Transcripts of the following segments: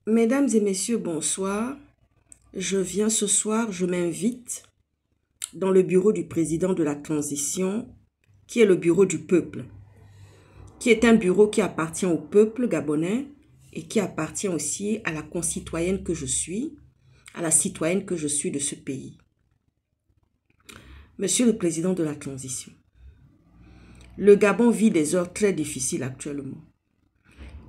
Mesdames et messieurs, bonsoir. Je viens ce soir, je m'invite dans le bureau du président de la transition, qui est le bureau du peuple, qui est un bureau qui appartient au peuple gabonais et qui appartient aussi à la concitoyenne que je suis, à la citoyenne que je suis de ce pays. Monsieur le président de la transition, le Gabon vit des heures très difficiles actuellement.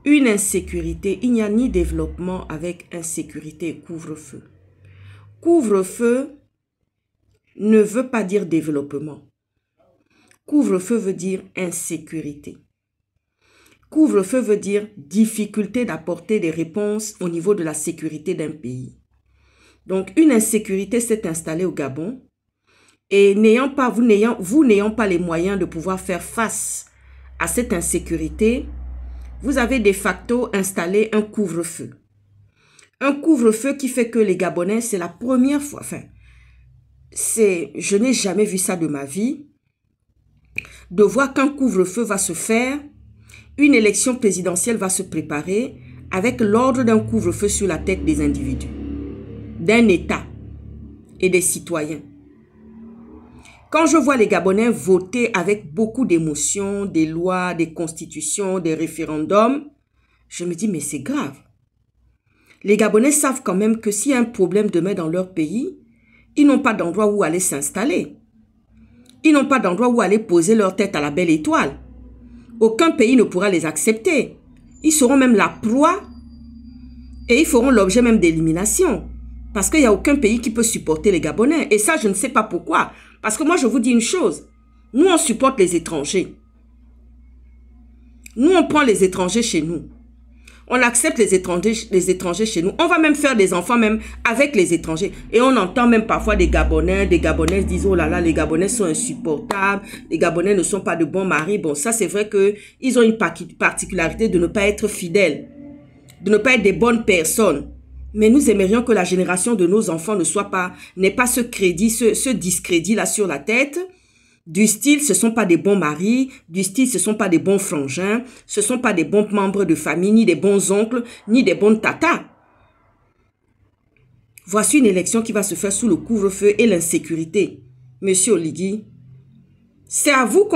Une insécurité, il n'y a ni développement avec insécurité et couvre-feu. Couvre-feu ne veut pas dire développement. Couvre-feu veut dire insécurité. Couvre-feu veut dire difficulté d'apporter des réponses au niveau de la sécurité d'un pays. Donc, une insécurité s'est installée au Gabon et vous n'ayant pas les moyens de pouvoir faire face à cette insécurité, vous avez de facto installé un couvre-feu. Un couvre-feu qui fait que les Gabonais, c'est la première fois, je n'ai jamais vu ça de ma vie, de voir qu'un couvre-feu va se faire, une élection présidentielle va se préparer avec l'ordre d'un couvre-feu sur la tête des individus, d'un État et des citoyens. Quand je vois les Gabonais voter avec beaucoup d'émotions, des lois, des constitutions, des référendums, je me dis mais c'est grave. Les Gabonais savent quand même que s'il y a un problème demain dans leur pays, ils n'ont pas d'endroit où aller s'installer. Ils n'ont pas d'endroit où aller poser leur tête à la belle étoile. Aucun pays ne pourra les accepter. Ils seront même la proie et ils feront l'objet même d'élimination. Parce qu'il n'y a aucun pays qui peut supporter les Gabonais. Et ça, je ne sais pas pourquoi. Parce que moi, je vous dis une chose. Nous, on supporte les étrangers. Nous, on prend les étrangers chez nous. On accepte les étrangers chez nous. On va même faire des enfants même avec les étrangers. Et on entend même parfois des Gabonais, des Gabonaises disent « Oh là là, les Gabonais sont insupportables. Les Gabonais ne sont pas de bons maris. » Bon, ça c'est vrai qu'ils ont une particularité de ne pas être fidèles, de ne pas être des bonnes personnes. Mais nous aimerions que la génération de nos enfants n'ait pas ce crédit, ce discrédit-là sur la tête. Du style, ce ne sont pas des bons maris, du style, ce ne sont pas des bons frangins, ce ne sont pas des bons membres de famille, ni des bons oncles, ni des bonnes tatas. Voici une élection qui va se faire sous le couvre-feu et l'insécurité. Monsieur Oligui, c'est à vous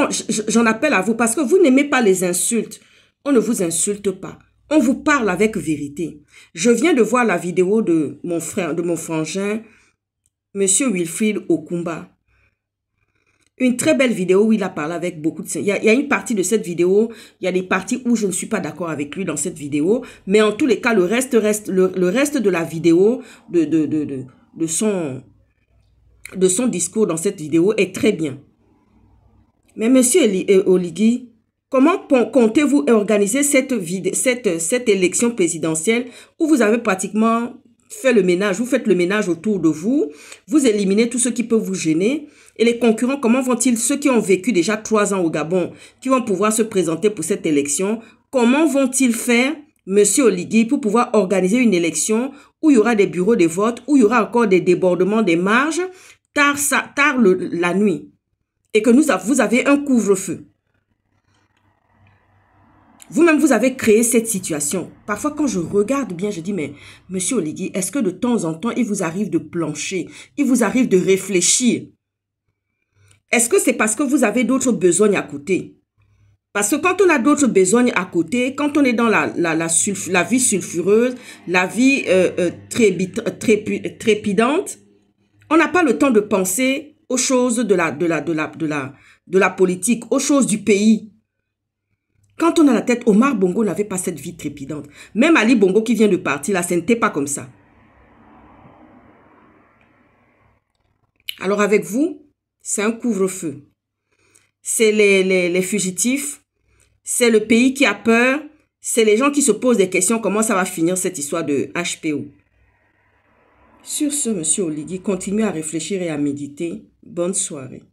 j'en appelle à vous parce que vous n'aimez pas les insultes. On ne vous insulte pas. On vous parle avec vérité. Je viens de voir la vidéo de mon frangin, Monsieur Wilfried Okumba. Une très belle vidéo où il a parlé avec beaucoup de... Il y a une partie de cette vidéo, il y a des parties où je ne suis pas d'accord avec lui dans cette vidéo, mais en tous les cas, le reste de la vidéo, de son discours dans cette vidéo est très bien. Mais monsieur Oligui, comment comptez-vous organiser cette élection présidentielle où vous avez pratiquement fait le ménage, vous faites le ménage autour de vous, vous éliminez tout ce qui peut vous gêner et les concurrents, comment vont-ils, ceux qui ont vécu déjà 3 ans au Gabon, qui vont pouvoir se présenter pour cette élection, comment vont-ils faire, monsieur Oligui, pour pouvoir organiser une élection où il y aura des bureaux de vote, où il y aura encore des débordements des marges, tard la nuit, et que vous avez un couvre-feu. Vous-même, vous avez créé cette situation. Parfois, quand je regarde bien, je dis, mais monsieur Oligui, est-ce que de temps en temps, il vous arrive de plancher, il vous arrive de réfléchir? Est-ce que c'est parce que vous avez d'autres besognes à côté? Parce que quand on a d'autres besognes à côté, quand on est dans la vie sulfureuse, la vie trépidante, on n'a pas le temps de penser aux choses de la politique, aux choses du pays. Quand on a la tête, Omar Bongo n'avait pas cette vie trépidante. Même Ali Bongo qui vient de partir, là, ce n'était pas comme ça. Alors avec vous, c'est un couvre-feu. C'est les fugitifs. C'est le pays qui a peur. C'est les gens qui se posent des questions. Comment ça va finir cette histoire de HPO? Sur ce, monsieur Oligui, continuez à réfléchir et à méditer. Bonne soirée.